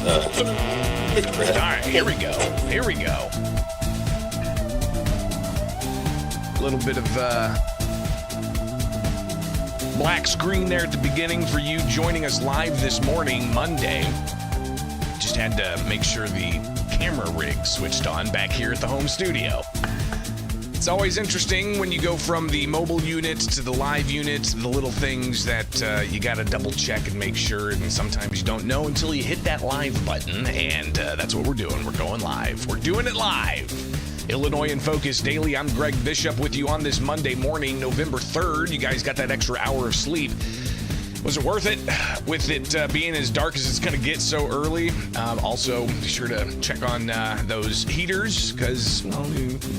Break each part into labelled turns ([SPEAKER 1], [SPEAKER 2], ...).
[SPEAKER 1] All right, here we go. A little bit of black screen there at the beginning for you joining us live this morning, Monday. Just had to make sure the camera rig switched on back here at the home studio. It's always interesting when you go from the mobile unit to the live unit, the little things that you got to double check and make sure, and sometimes you don't know until you hit that live button, and that's what we're doing. We're going live. We're doing it live. Illinois in Focus Daily. I'm Greg Bishop with you on this Monday morning, November 3rd. You guys got that extra hour of sleep. Was it worth it with it being as dark as it's going to get so early? Also, be sure to check on those heaters because, well,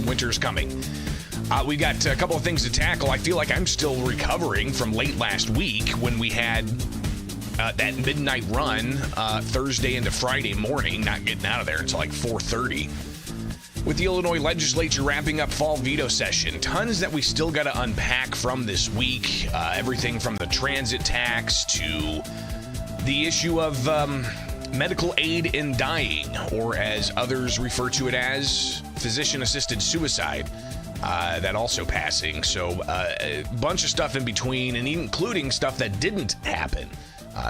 [SPEAKER 1] winter's coming. We got a couple of things to tackle. I feel like I'm still recovering from late last week when we had that midnight run Thursday into Friday morning, not getting out of there until like 4:30. With the Illinois legislature wrapping up fall veto session, tons that we still got to unpack from this week. Everything from the transit tax to the issue of medical aid in dying, or as others refer to it as, physician-assisted suicide. That also passing. So a bunch of stuff in between, and including stuff that didn't happen.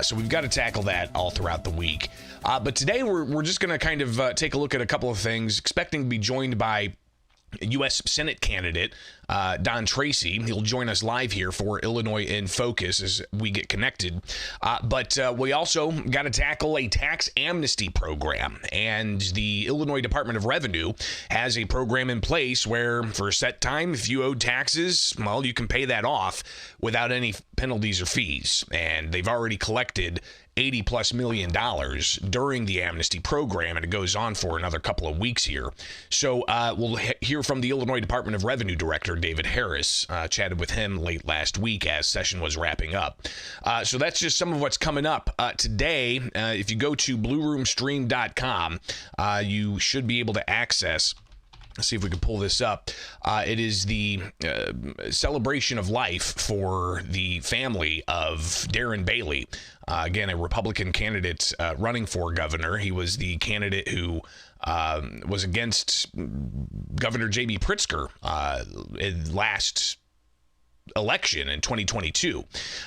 [SPEAKER 1] So we've got to tackle that all throughout the week. But today we're just going to kind of take a look at a couple of things, expecting to be joined by U.S. Senate candidate Don Tracy. He'll join us live here for Illinois in Focus as we get connected. But we also got to tackle a tax amnesty program. And the Illinois Department of Revenue has a program in place where for a set time, if you owe taxes, well, you can pay that off without any penalties or fees. And they've already collected $80+ million during the amnesty program, and it goes on for another couple of weeks here. So we'll hear from the Illinois Department of Revenue Director, David Harris. Chatted with him late last week as session was wrapping up. So that's just some of what's coming up. Today, if you go to blueroomstream.com, you should be able to access. Let's see if we can pull this up. It is the celebration of life for the family of Darren Bailey. Again, a Republican candidate running for governor. He was the candidate who was against Governor J.B. Pritzker in last election in 2022.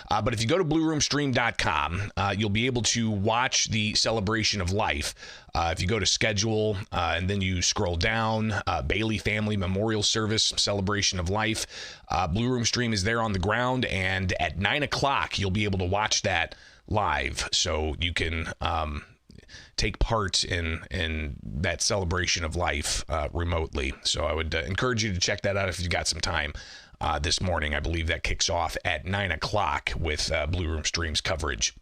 [SPEAKER 1] But if you go to blueroomstream.com, you'll be able to watch the celebration of life. If you go to schedule and then you scroll down, Bailey Family Memorial Service, Celebration of Life, Blue Room Stream is there on the ground, and at 9 o'clock, you'll be able to watch that live. So you can take part in that celebration of life remotely. So I would encourage you to check that out if you've got some time. This morning, I believe that kicks off at 9 o'clock with Blue Room Stream's coverage.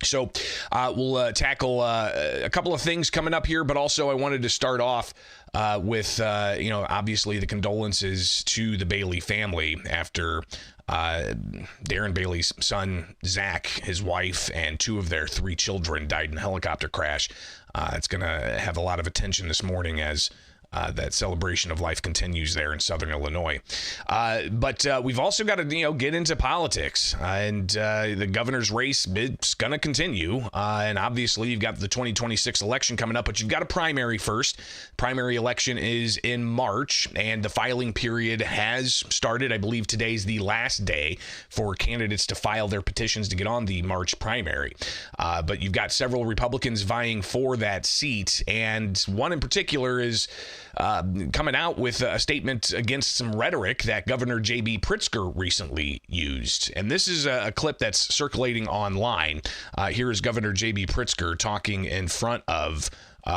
[SPEAKER 1] So we'll tackle a couple of things coming up here, but also I wanted to start off with, obviously the condolences to the Bailey family after Darren Bailey's son, Zach, his wife, and two of their three children died in a helicopter crash. It's going to have a lot of attention this morning as that celebration of life continues there in Southern Illinois. But we've also got to, get into politics. And the governor's race is going to continue. And obviously, you've got the 2026 election coming up, but you've got a primary first. Primary election is in March, and the filing period has started. I believe today's the last day for candidates to file their petitions to get on the March primary. But you've got several Republicans vying for that seat, and one in particular is coming out with a statement against some rhetoric that Governor J.B. Pritzker recently used. And this is a clip that's circulating online. Here is Governor J.B. Pritzker talking in front of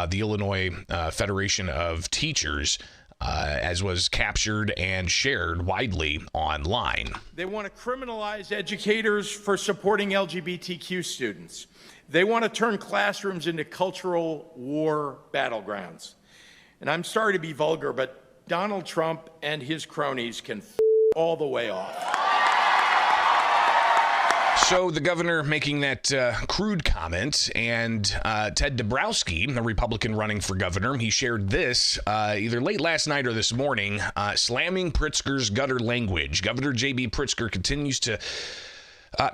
[SPEAKER 1] the Illinois Federation of Teachers, as was captured and shared widely online.
[SPEAKER 2] They want to criminalize educators for supporting LGBTQ students. They want to turn classrooms into cultural war battlegrounds. And I'm sorry to be vulgar, but Donald Trump and his cronies can all the way off.
[SPEAKER 1] So the governor making that crude comment, and Ted Dabrowski, a Republican running for governor, he shared this either late last night or this morning, slamming Pritzker's gutter language. Governor J.B. Pritzker continues to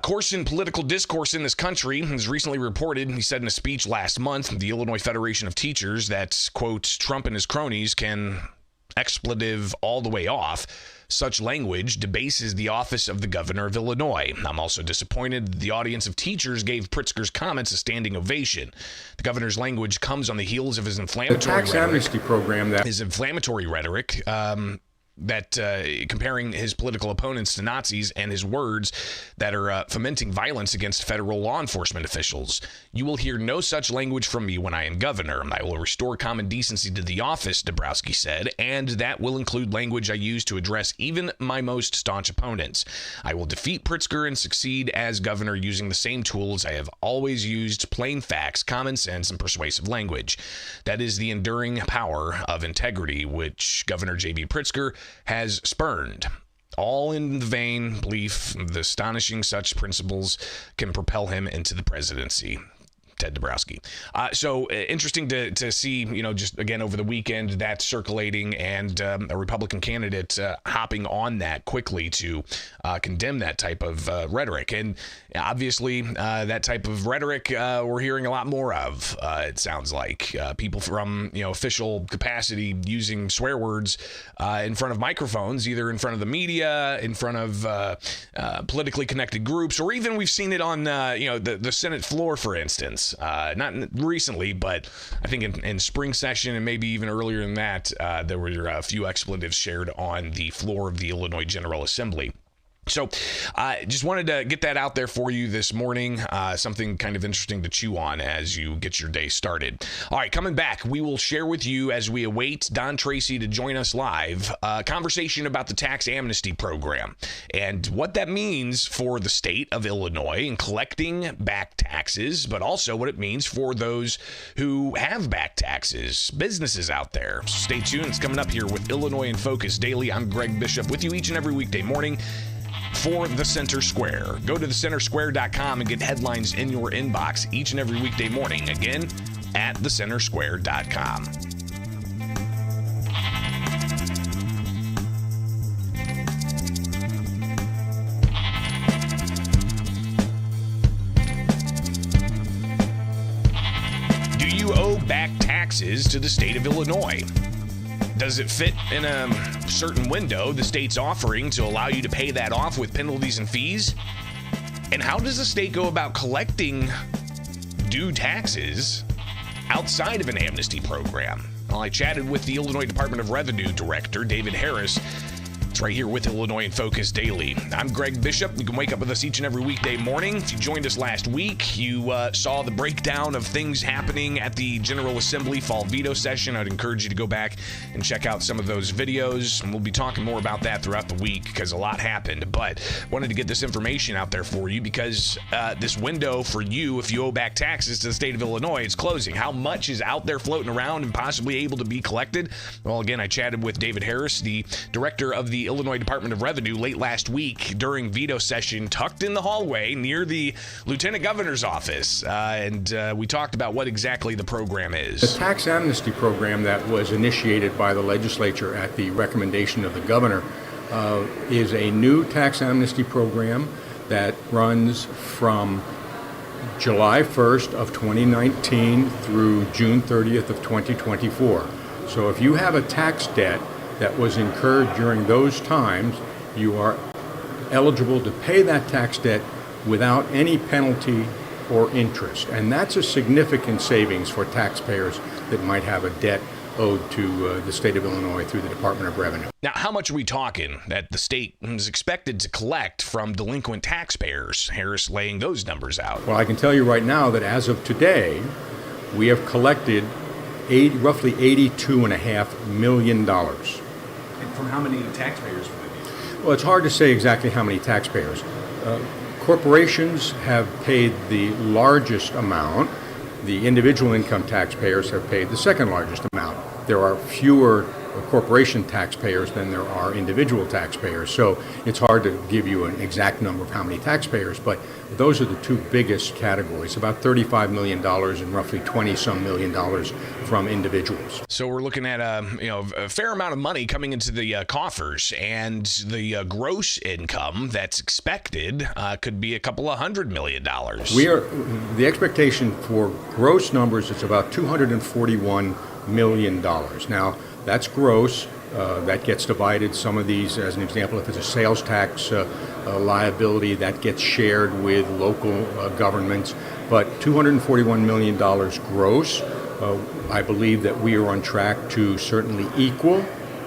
[SPEAKER 1] Course in political discourse in this country has recently reported, he said in a speech last month, the Illinois Federation of Teachers, that, quote, Trump and his cronies can expletive all the way off. Such language debases the office of the governor of Illinois. I'm also disappointed the audience of teachers gave Pritzker's comments a standing ovation. The governor's language comes on the heels of his inflammatory
[SPEAKER 3] tax amnesty program
[SPEAKER 1] rhetoric, comparing his political opponents to Nazis, and his words that are fomenting violence against federal law enforcement officials. You will hear no such language from me when I am governor. I will restore common decency to the office, Dabrowski said, and that will include language I use to address even my most staunch opponents. I will defeat Pritzker and succeed as governor using the same tools I have always used: plain facts, common sense, and persuasive language. That is the enduring power of integrity, which Governor J.B. Pritzker has spurned. All in the vain belief the astonishing such principles can propel him into the presidency. Ted Dabrowski. So interesting to see, just again over the weekend, that circulating, and a Republican candidate hopping on that quickly to condemn that type of rhetoric. And obviously that type of rhetoric we're hearing a lot more of, it sounds like. People from, official capacity using swear words in front of microphones, either in front of the media, in front of politically connected groups, or even we've seen it on, the Senate floor, for instance. Not recently, but I think in spring session and maybe even earlier than that, there were a few expletives shared on the floor of the Illinois General Assembly. So just wanted to get that out there for you this morning. Something kind of interesting to chew on as you get your day started. All right, coming back, we will share with you, as we await Don Tracy to join us live, a conversation about the tax amnesty program and what that means for the state of Illinois in collecting back taxes, but also what it means for those who have back taxes, businesses out there. So stay tuned. It's coming up here with Illinois in Focus Daily. I'm Greg Bishop with you each and every weekday morning for the Center Square. Go to thecentersquare.com and get headlines in your inbox each and every weekday morning. Again, at thecentersquare.com. Do you owe back taxes to the state of Illinois? Does it fit in a certain window the state's offering to allow you to pay that off with penalties and fees? And how does the state go about collecting due taxes outside of an amnesty program? Well, I chatted with the Illinois Department of Revenue Director, David Harris. It's right here with Illinois in Focus Daily. I'm Greg Bishop. You can wake up with us each and every weekday morning. If you joined us last week, you saw the breakdown of things happening at the General Assembly fall veto session. I'd encourage you to go back and check out some of those videos, and we'll be talking more about that throughout the week because a lot happened. But wanted to get this information out there for you because this window for you, if you owe back taxes to the state of Illinois, is closing. How much is out there floating around and possibly able to be collected? Well, again, I chatted with David Harris, the director of the Illinois Department of Revenue, late last week during veto session, tucked in the hallway near the lieutenant governor's office. And we talked about what exactly the program is.
[SPEAKER 3] The tax amnesty program that was initiated by the legislature at the recommendation of the governor is a new tax amnesty program that runs from July 1st of 2019 through June 30th of 2024. So if you have a tax debt that was incurred during those times, you are eligible to pay that tax debt without any penalty or interest. And that's a significant savings for taxpayers that might have a debt owed to the state of Illinois through the Department of Revenue.
[SPEAKER 1] Now, how much are we talking that the state is expected to collect from delinquent taxpayers? Harris laying those numbers out.
[SPEAKER 3] Well, I can tell you right now that as of today, we have collected roughly $82.5 million.
[SPEAKER 1] And from how many taxpayers would it be?
[SPEAKER 3] Well, it's hard to say exactly how many taxpayers. Corporations have paid the largest amount. The individual income taxpayers have paid the second largest amount. There are fewer corporation taxpayers than there are individual taxpayers. So it's hard to give you an exact number of how many taxpayers, but those are the two biggest categories, about $35 million and roughly 20-some million dollars from individuals.
[SPEAKER 1] So we're looking at a fair amount of money coming into the coffers, and the gross income that's expected could be a couple of $100 million.
[SPEAKER 3] The expectation for gross numbers is about $241 million. Now, that's gross. That gets divided. Some of these, as an example, if it's a sales tax liability, that gets shared with local governments. But $241 million gross, I believe that we are on track to certainly equal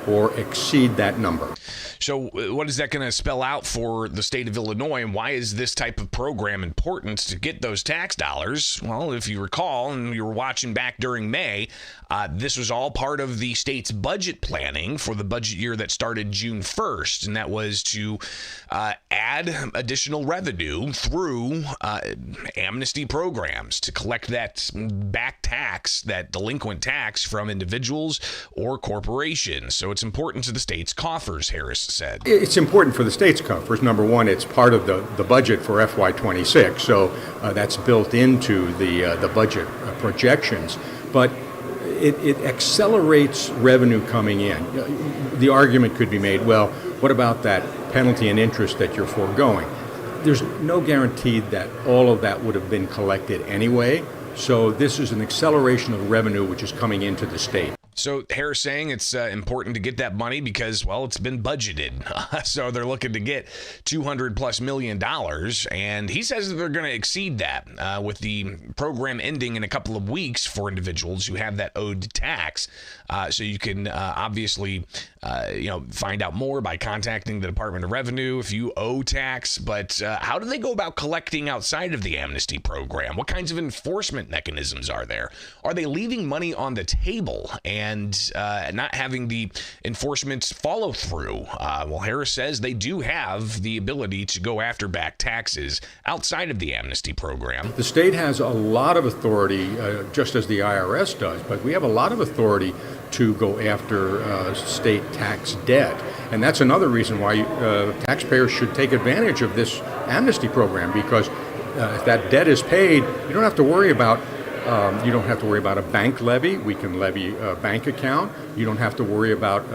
[SPEAKER 3] or exceed that number.
[SPEAKER 1] So what is that going to spell out for the state of Illinois, and why is this type of program important to get those tax dollars? Well, if you recall, and you were watching back during May, this was all part of the state's budget planning for the budget year that started June 1st, and that was to add additional revenue through amnesty programs to collect that back tax, that delinquent tax from individuals or corporations. So it's important to the state's coffers, Harris said.
[SPEAKER 3] It's important for the state's coffers. Number one, it's part of the budget for FY26, so that's built into the budget projections. But it accelerates revenue coming in. The argument could be made, well, what about that penalty and interest that you're foregoing? There's no guarantee that all of that would have been collected anyway, so this is an acceleration of revenue which is coming into the state.
[SPEAKER 1] So Harris saying it's important to get that money because, well, it's been budgeted. So they're looking to get $200+ million. And he says that they're going to exceed that with the program ending in a couple of weeks for individuals who have that owed tax. So you can obviously, find out more by contacting the Department of Revenue if you owe tax. But how do they go about collecting outside of the amnesty program? What kinds of enforcement mechanisms are there? Are they leaving money on the table and not having the enforcement follow through? Well, Harris says they do have the ability to go after back taxes outside of the amnesty program.
[SPEAKER 3] The state has a lot of authority, just as the IRS does, but we have a lot of authority to go after state tax debt. And that's another reason why taxpayers should take advantage of this amnesty program, because if that debt is paid, you don't have to worry about a bank levy. We can levy a bank account. You don't have to worry about,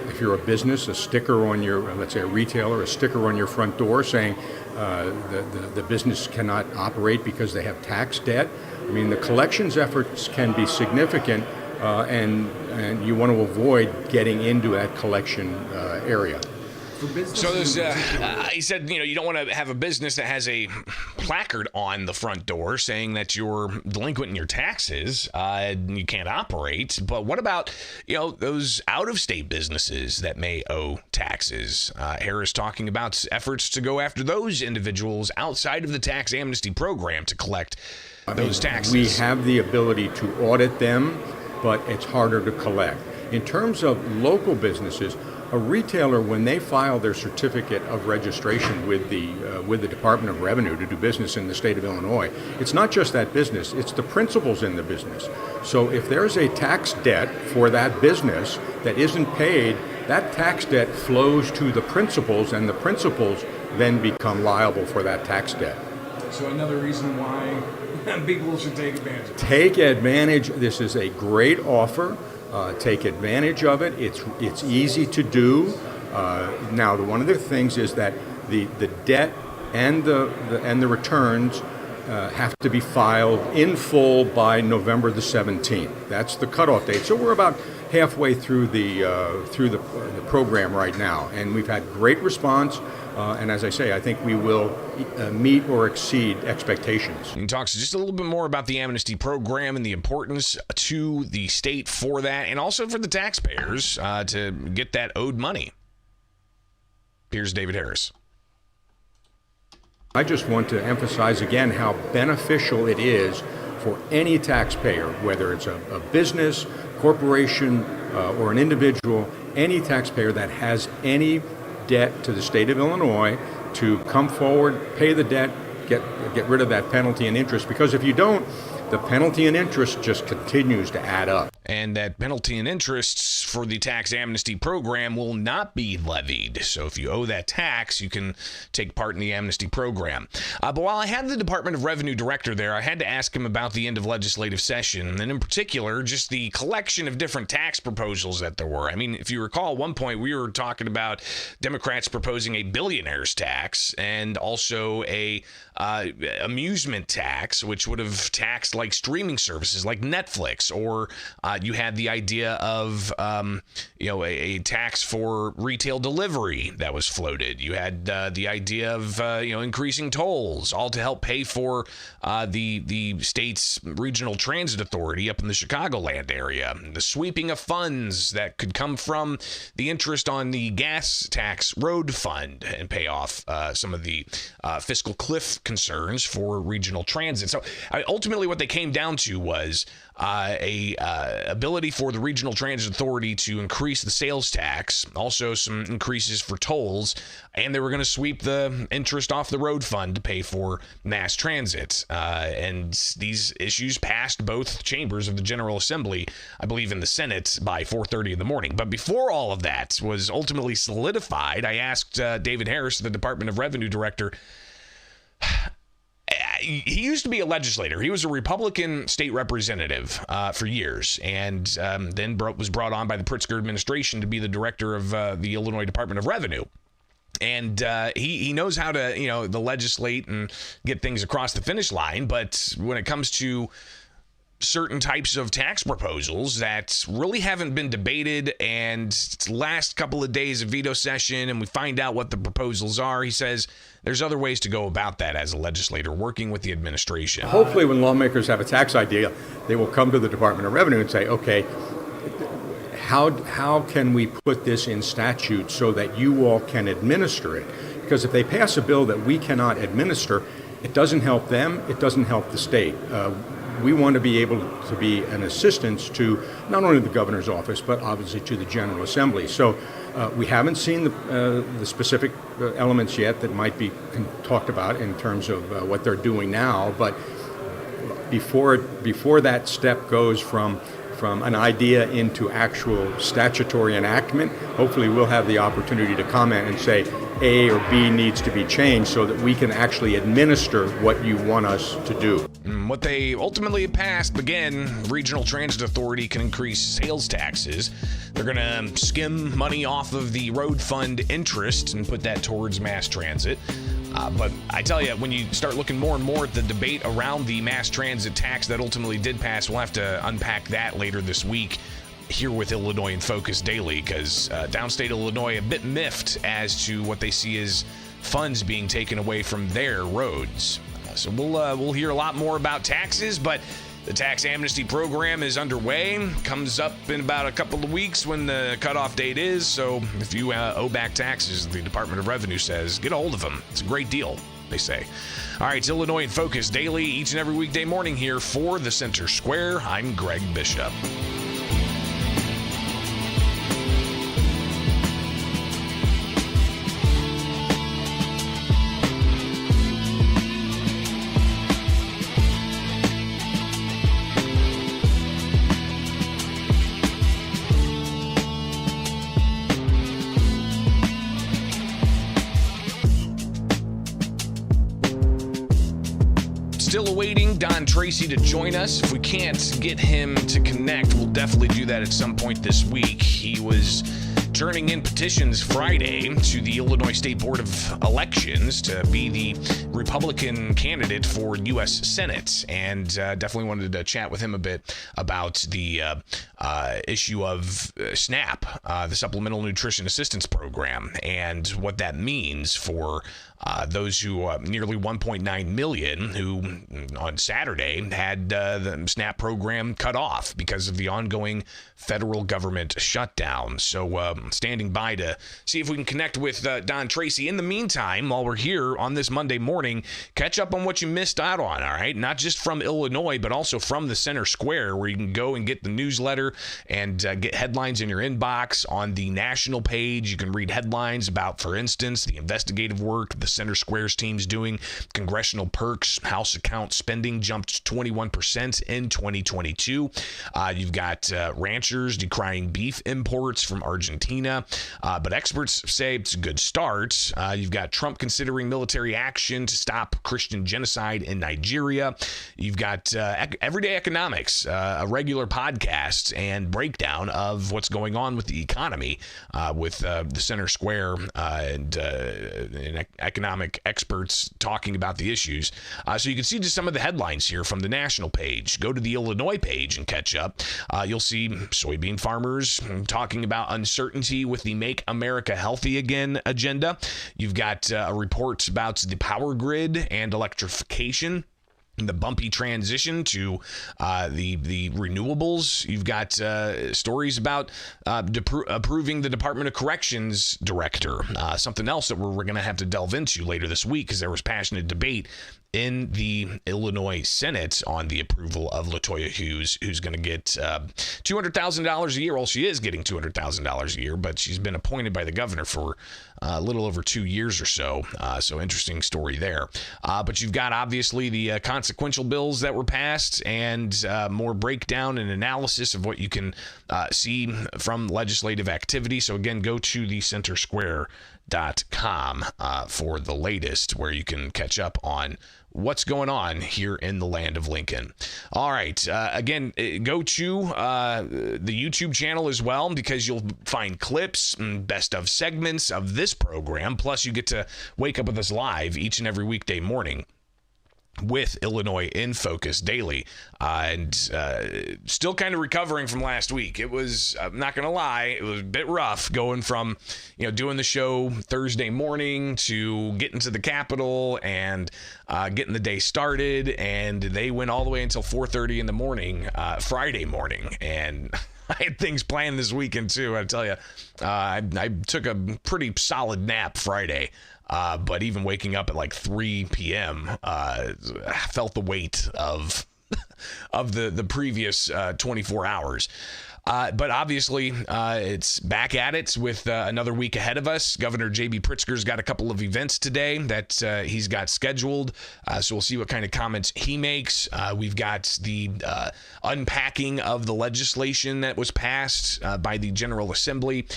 [SPEAKER 3] if you're a business, a sticker on your, let's say a retailer, a sticker on your front door saying the business cannot operate because they have tax debt. I mean, the collections efforts can be significant, and you want to avoid getting into that collection area.
[SPEAKER 1] So there's, he said, you don't want to have a business that has a placard on the front door saying that you're delinquent in your taxes, and you can't operate. But what about, those out-of-state businesses that may owe taxes? Harris talking about efforts to go after those individuals outside of the tax amnesty program to collect those taxes.
[SPEAKER 3] We have the ability to audit them, but it's harder to collect. In terms of local businesses, a retailer, when they file their certificate of registration with the Department of Revenue to do business in the state of Illinois, it's not just that business, it's the principals in the business. So if there's a tax debt for that business that isn't paid, that tax debt flows to the principals, and the principals then become liable for that tax debt.
[SPEAKER 4] So another reason why people should take advantage of it.
[SPEAKER 3] Take advantage. This is a great offer. Take advantage of it. It's easy to do. Now, one of the things is that the debt and the returns have to be filed in full by November the 17th. That's the cutoff date. So we're about halfway through the program right now, and we've had great response. And as I say, I think we will meet or exceed expectations.
[SPEAKER 1] He talks just a little bit more about the amnesty program and the importance to the state for that, and also for the taxpayers to get that owed money. Here's David Harris.
[SPEAKER 3] I just want to emphasize again how beneficial it is for any taxpayer, whether it's a business, corporation, or an individual, any taxpayer that has any debt to the state of Illinois, to come forward, pay the debt, get rid of that penalty and interest, because if you don't, the penalty and interest just continues to add up.
[SPEAKER 1] and that penalty and interests for the tax amnesty program will not be levied. So if you owe that tax, you can take part in the amnesty program. But while I had the Department of Revenue director there, I had to ask him about the end of legislative session, and in particular, just the collection of different tax proposals that there were. I mean, if you recall, at one point we were talking about Democrats proposing a billionaire's tax and also a amusement tax, which would have taxed like streaming services like Netflix, or you had the idea of a tax for retail delivery that was floated. You had the idea of increasing tolls, all to help pay for the state's regional transit authority up in the Chicagoland area. The sweeping of funds that could come from the interest on the gas tax road fund and pay off some of the fiscal cliff concerns for regional transit. So ultimately what they came down to was a ability for the regional transit authority to increase the sales tax, also some increases for tolls, and they were going to sweep the interest off the road fund to pay for mass transit. And these issues passed both chambers of the General Assembly, I believe in the Senate, by 4:30 in the morning. But before all of that was ultimately solidified, I asked David Harris, the Department of Revenue director. He used to be a legislator. He was a Republican state representative for years, and then was brought on by the Pritzker administration to be the director of the Illinois Department of Revenue. And he knows how to, legislate and get things across the finish line. But when it comes to certain types of tax proposals that really haven't been debated, and it's the last couple of days of veto session and we find out what the proposals are, he says there's other ways to go about that as a legislator, working with the administration.
[SPEAKER 3] Hopefully when lawmakers have a tax idea, they will come to the Department of Revenue and say, okay, how can we put this in statute so that you all can administer it? Because if they pass a bill that we cannot administer, it doesn't help them, it doesn't help the state. We want to be able to be an assistance to not only the governor's office, but obviously to the General Assembly. So we haven't seen the specific elements yet that might be talked about in terms of what they're doing now. But before that step goes from an idea into actual statutory enactment, hopefully we'll have the opportunity to comment and say A or B needs to be changed so that we can actually administer what you want us to do.
[SPEAKER 1] What they ultimately passed, again, Regional Transit Authority can increase sales taxes. They're going to skim money off of the road fund interest and put that towards mass transit. But I tell you, when you start looking more and more at the debate around the mass transit tax that ultimately did pass, we'll have to unpack that later this week here with Illinois in Focus Daily, because downstate Illinois a bit miffed as to what they see as funds being taken away from their roads. So we'll hear a lot more about taxes, but the tax amnesty program is underway. Comes up in about a couple of weeks when the cutoff date is. So if you owe back taxes, the Department of Revenue says, get a hold of them. It's a great deal, they say. All right, it's Illinois in Focus Daily, each and every weekday morning here for the Center Square. I'm Greg Bishop. Still awaiting Don Tracy to join us. If we can't get him to connect, we'll definitely do that at some point this week. He was turning in petitions Friday to the Illinois State Board of Elections to be the Republican candidate for U.S. Senate, and definitely wanted to chat with him a bit about the issue of SNAP, the Supplemental Nutrition Assistance Program, and what that means for those who nearly 1.9 million who on Saturday had the SNAP program cut off because of the ongoing federal government shutdown. So standing by to see if we can connect with Don Tracy. In the meantime, while we're here on this Monday morning, catch up on what you missed out on, all right? Not just from Illinois, but also from the Center Square, where you can go and get the newsletter and get headlines in your inbox. On the national page, you can read headlines about, for instance, the investigative work the Center Square's team's doing. Congressional perks, House account spending jumped 21% in 2022. You've got ranchers decrying beef imports from Argentina, but experts say it's a good start. You've got Trump considering military action to stop Christian genocide in Nigeria. You've got Everyday Economics, a regular podcast and breakdown of what's going on with the economy with the Center Square and economic experts talking about the issues. So you can see just some of the headlines here from the national page. Go to the Illinois page and catch up. You'll see soybean farmers talking about uncertainty with the Make America Healthy Again agenda. You've got a report about the power grid and electrification, the bumpy transition to the renewables. You've got stories about approving the Department of Corrections director, something else that we're going to have to delve into later this week because there was passionate debate in the Illinois Senate on the approval of LaToya Hughes, who's going to get $200,000 a year. Well, she is getting $200,000 a year, but she's been appointed by the governor for a little over 2 years or so. So interesting story there. But you've got obviously the consequential bills that were passed and more breakdown and analysis of what you can see from legislative activity. So again, go to the centersquare.com for the latest, where you can catch up on what's going on here in the land of Lincoln. All right. Again, go to the YouTube channel as well, because you'll find clips and best of segments of this program. Plus, you get to wake up with us live each and every weekday morning with Illinois in Focus Daily, and still kind of recovering from last week. It was, I'm not going to lie, it was a bit rough going from, doing the show Thursday morning to getting to the Capitol and getting the day started, and they went all the way until 4:30 in the morning, Friday morning, and I had things planned this weekend too. I tell you, I took a pretty solid nap Friday. But even waking up at like 3 p.m., felt the weight of the previous 24 hours. But obviously, it's back at it with another week ahead of us. Governor J.B. Pritzker's got a couple of events today that he's got scheduled. So we'll see what kind of comments he makes. We've got the unpacking of the legislation that was passed by the General Assembly,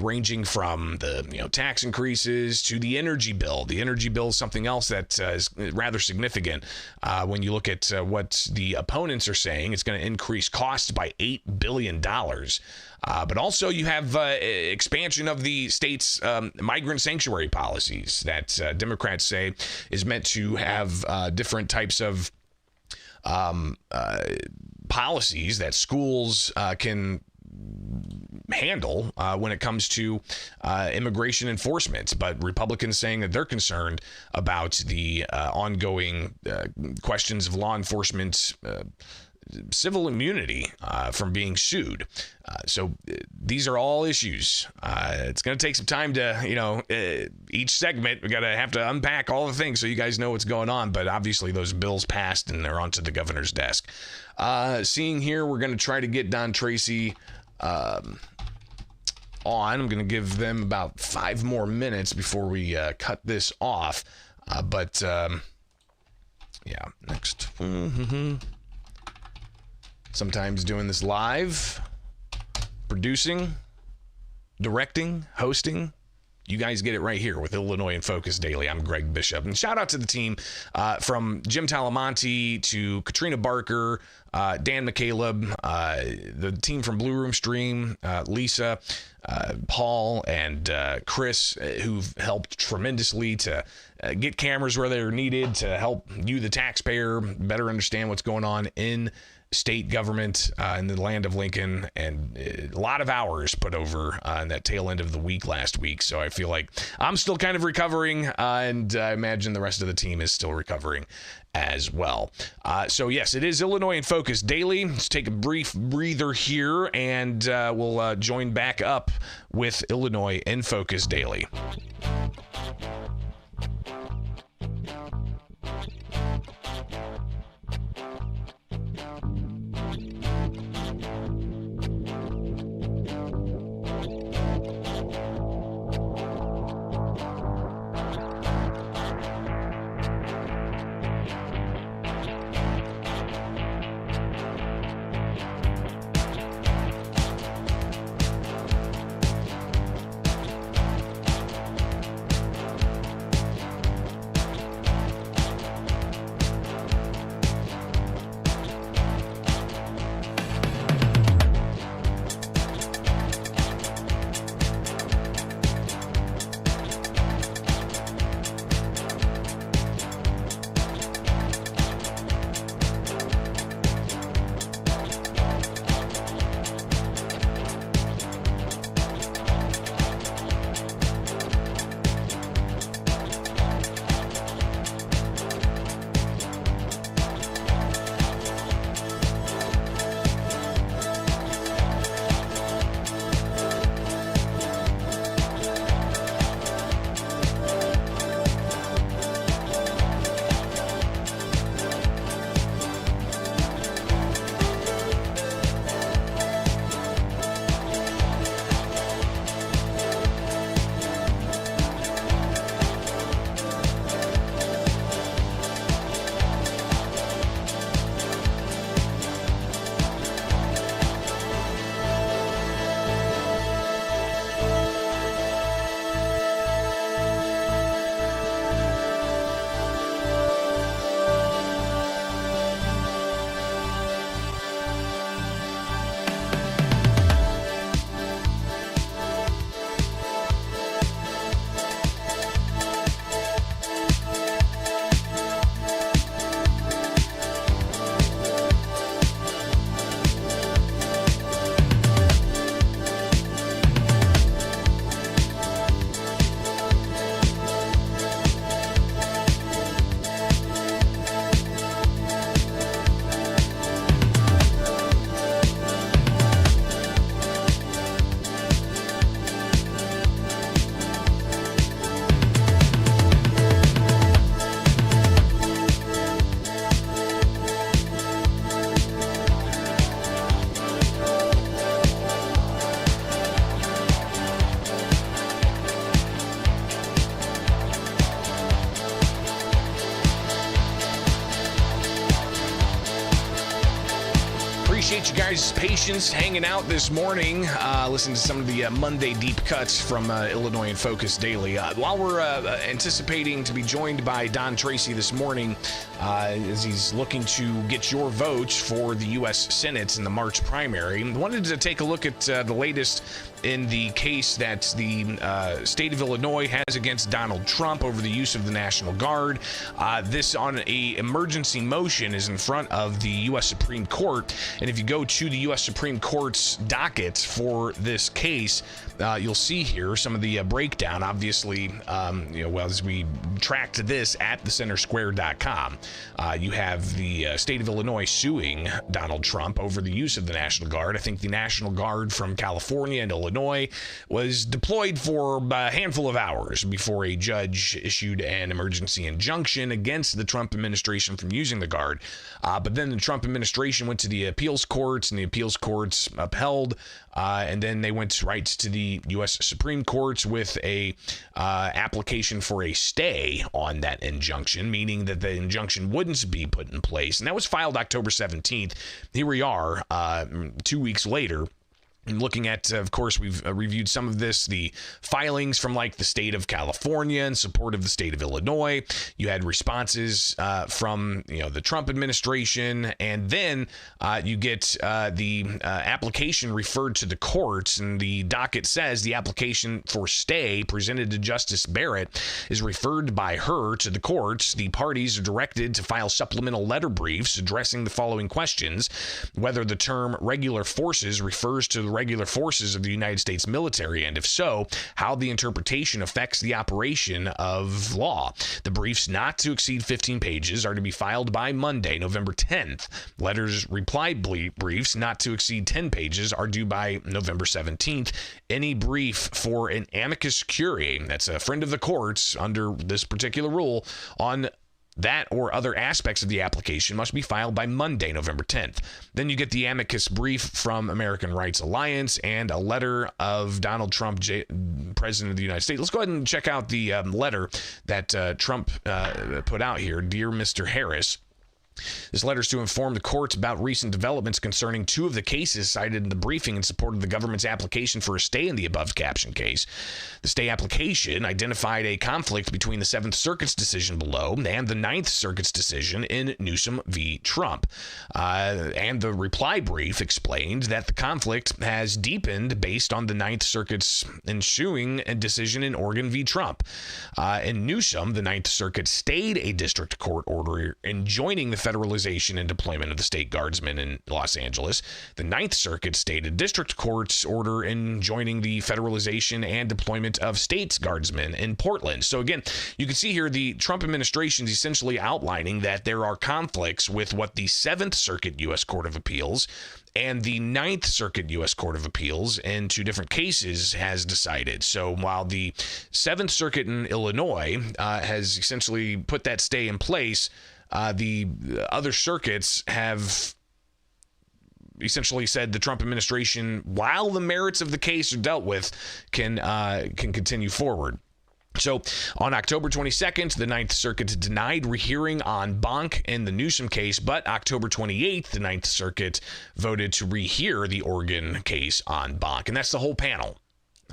[SPEAKER 1] ranging from the tax increases to the energy bill. The energy bill is something else that is rather significant when you look at what the opponents are saying. It's going to increase costs by $8 billion. But also you have expansion of the state's migrant sanctuary policies that Democrats say is meant to have different types of policies that schools can handle when it comes to immigration enforcement. But Republicans saying that they're concerned about the ongoing questions of law enforcement civil immunity from being sued. So these are all issues. It's going to take some time to, each segment, we have to unpack all the things so you guys know what's going on. But obviously those bills passed and they're onto the governor's desk. Seeing here, we're going to try to get Don Tracy on. I'm going to give them about 5 more minutes before we cut this off. Next. Sometimes doing this live, producing, directing, hosting. You guys get it right here with Illinois in Focus Daily. I'm Greg Bishop. And shout out to the team from Jim Talamonte to Katrina Barker, Dan McCaleb, the team from Blue Room Stream, Lisa, Paul, and Chris, who've helped tremendously to get cameras where they're needed to help you, the taxpayer, better understand what's going on in state government in the land of Lincoln, and a lot of hours put over in that tail end of the week last week. So I feel like I'm still kind of recovering, and I imagine the rest of the team is still recovering as well. So yes, it is Illinois in Focus Daily. Let's take a brief breather here, and we'll join back up with Illinois in Focus Daily. Appreciate you guys' patience hanging out this morning. Listen to some of the Monday deep cuts from Illinois in Focus Daily. While we're anticipating to be joined by Don Tracy this morning, as he's looking to get your votes for the U.S. Senate in the March primary, I wanted to take a look at the latest in the case that the state of Illinois has against Donald Trump over the use of the National Guard. This on a emergency motion is in front of the U.S. Supreme Court, and if you go to the U.S. Supreme Court's docket for this case, you'll see here some of the breakdown. Obviously, as we tracked this at thecentersquare.com, you have the state of Illinois suing Donald Trump over the use of the National Guard. I think the National Guard from California and Illinois was deployed for a handful of hours before a judge issued an emergency injunction against the Trump administration from using the Guard. But then the Trump administration went to the appeals courts, and the appeals courts upheld, and then they went right to the U.S. Supreme Court with a application for a stay on that injunction, meaning that the injunction wouldn't be put in place. And that was filed October 17th. Here we are 2 weeks later. And looking at, of course, we've reviewed some of this, the filings from like the state of California in support of the state of Illinois. You had responses from, the Trump administration, and then you get the application referred to the courts, and the docket says the application for stay presented to Justice Barrett is referred by her to the courts. The parties are directed to file supplemental letter briefs addressing the following questions: whether the term regular forces refers to the regular forces of the United States military, and if so, how the interpretation affects the operation of law. The briefs, not to exceed 15 pages, are to be filed by Monday, November 10th. Letters reply briefs, not to exceed 10 pages, are due by November 17th. Any brief for an amicus curiae, that's a friend of the courts under this particular rule, on that or other aspects of the application must be filed by Monday, November 10th. Then you get the amicus brief from American Rights Alliance and a letter of Donald Trump, President of the United States. Let's go ahead and check out the letter that Trump put out here. Dear Mr. Harris, this letter is to inform the courts about recent developments concerning two of the cases cited in the briefing in support of the government's application for a stay in the above caption case. The stay application identified a conflict between the 7th Circuit's decision below and the 9th Circuit's decision in Newsom v. Trump. And the reply brief explained that the conflict has deepened based on the 9th Circuit's ensuing decision in Oregon v. Trump. In Newsom, the 9th Circuit stayed a district court order enjoining the federalization and deployment of the state guardsmen in Los Angeles. The 9th Circuit stayed a district court's order enjoining the federalization and deployment of states guardsmen in Portland. So again, you can see here the Trump administration is essentially outlining that there are conflicts with what the 7th Circuit U.S. Court of Appeals and the 9th Circuit U.S. Court of Appeals in two different cases has decided. So while the 7th Circuit in Illinois has essentially put that stay in place, the other circuits have essentially said the Trump administration, while the merits of the case are dealt with, can continue forward. So on October 22nd, the 9th Circuit denied rehearing en banc in the Newsom case, but October 28th, the 9th Circuit voted to rehear the Oregon case en banc, and that's the whole panel.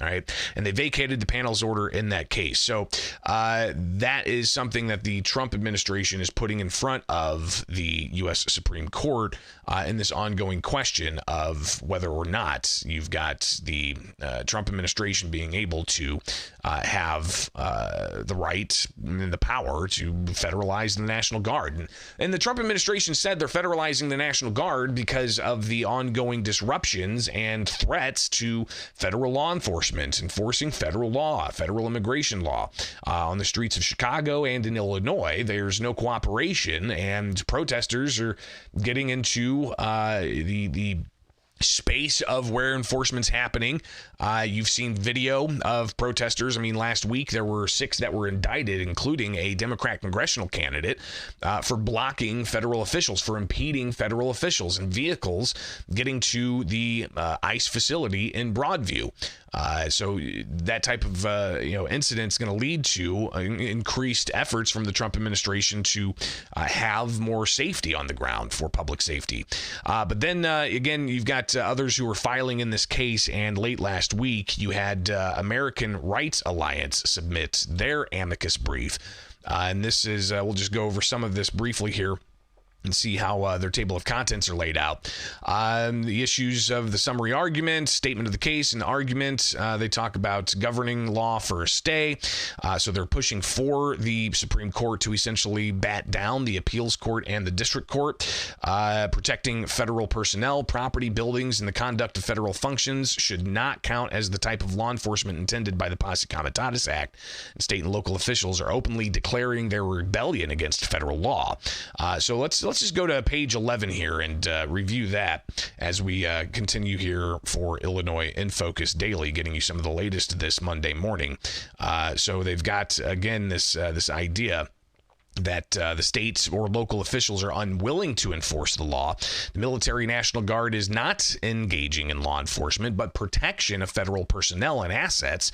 [SPEAKER 1] All right. And they vacated the panel's order in that case. So that is something that the Trump administration is putting in front of the U.S. Supreme Court in this ongoing question of whether or not you've got the Trump administration being able to have the right and the power to federalize the National Guard. And the Trump administration said they're federalizing the National Guard because of the ongoing disruptions and threats to federal law enforcement, enforcing federal law, federal immigration law on the streets of Chicago and in Illinois. There's no cooperation, and protesters are getting into the space of where enforcement's happening. You've seen video of protesters. I mean, last week there were 6 that were indicted, including a Democrat congressional candidate, for blocking federal officials, for impeding federal officials and vehicles getting to the ICE facility in Broadview. So that type of incident is going to lead to increased efforts from the Trump administration to have more safety on the ground for public safety. But then again, you've got others who are filing in this case. And late last week, you had American Rights Alliance submit their amicus brief. And this is, we'll just go over some of this briefly here and see how their table of contents are laid out. The issues of the summary argument, statement of the case, and argument. They talk about governing law for a stay. So they're pushing for the Supreme Court to essentially bat down the appeals court and the district court, protecting federal personnel, property, buildings, and the conduct of federal functions should not count as the type of law enforcement intended by the Posse Comitatus Act. And state and local officials are openly declaring their rebellion against federal law. So let's just go to page 11 here and review that as we continue here for Illinois in Focus Daily, getting you some of the latest this Monday morning. So they've got, again, this idea that the states or local officials are unwilling to enforce the law. The military National Guard is not engaging in law enforcement, but protection of federal personnel and assets.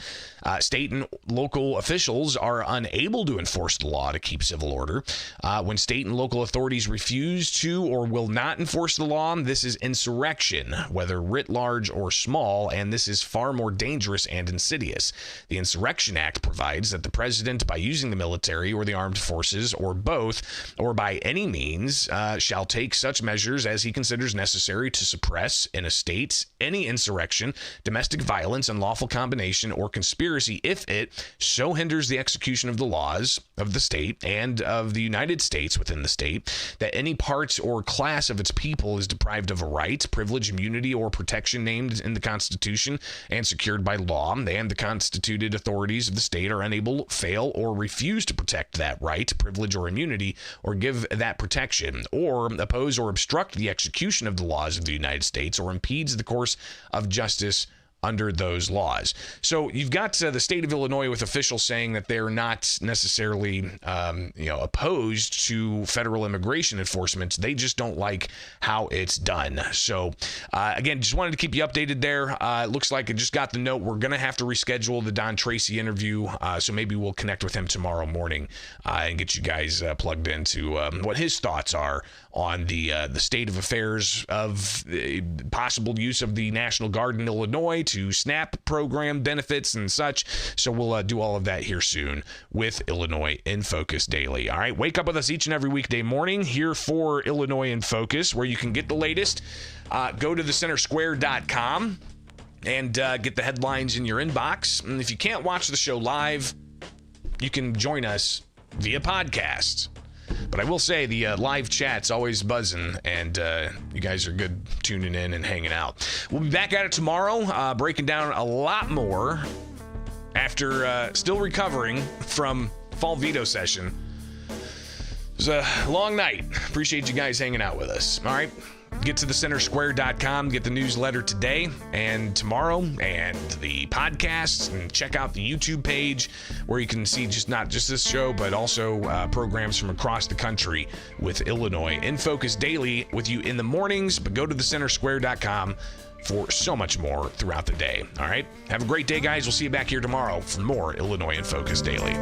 [SPEAKER 1] State and local officials are unable to enforce the law to keep civil order. When state and local authorities refuse to or will not enforce the law, this is insurrection, whether writ large or small, and this is far more dangerous and insidious. The Insurrection Act provides that the president, by using the military or the armed forces, or both, or by any means, shall take such measures as he considers necessary to suppress in a state any insurrection, domestic violence, unlawful combination, or conspiracy if it so hinders the execution of the laws of the state and of the United States within the state, that any part or class of its people is deprived of a right, privilege, immunity, or protection named in the Constitution and secured by law, and the constituted authorities of the state are unable, fail, or refuse to protect that right, privilege, or immunity, or give that protection, or oppose or obstruct the execution of the laws of the United States, or impedes the course of justice under those laws. So you've got the state of Illinois with officials saying that they're not necessarily, opposed to federal immigration enforcement. They just don't like how it's done. So again, just wanted to keep you updated there. It looks like I just got the note. We're going to have to reschedule the Don Tracy interview. So maybe we'll connect with him tomorrow morning and get you guys plugged into what his thoughts are on the state of affairs of possible use of the National Guard in Illinois to SNAP program benefits and such. So we'll do all of that here soon with Illinois in Focus Daily. All right, wake up with us each and every weekday morning here for Illinois in Focus, where you can get the latest. Go to thecentersquare.com and get the headlines in your inbox. And if you can't watch the show live, you can join us via podcast. But I will say the live chat's always buzzing, and you guys are good tuning in and hanging out. We'll be back at it tomorrow, breaking down a lot more after still recovering from fall veto session. It was a long night. Appreciate you guys hanging out with us. All right. Get to thecentersquare.com, get the newsletter today and tomorrow, and the podcasts, and check out the YouTube page where you can see not just this show, but also programs from across the country with Illinois in Focus Daily with you in the mornings. But go to thecentersquare.com for so much more throughout the day. All right. Have a great day, guys. We'll see you back here tomorrow for more Illinois in Focus Daily.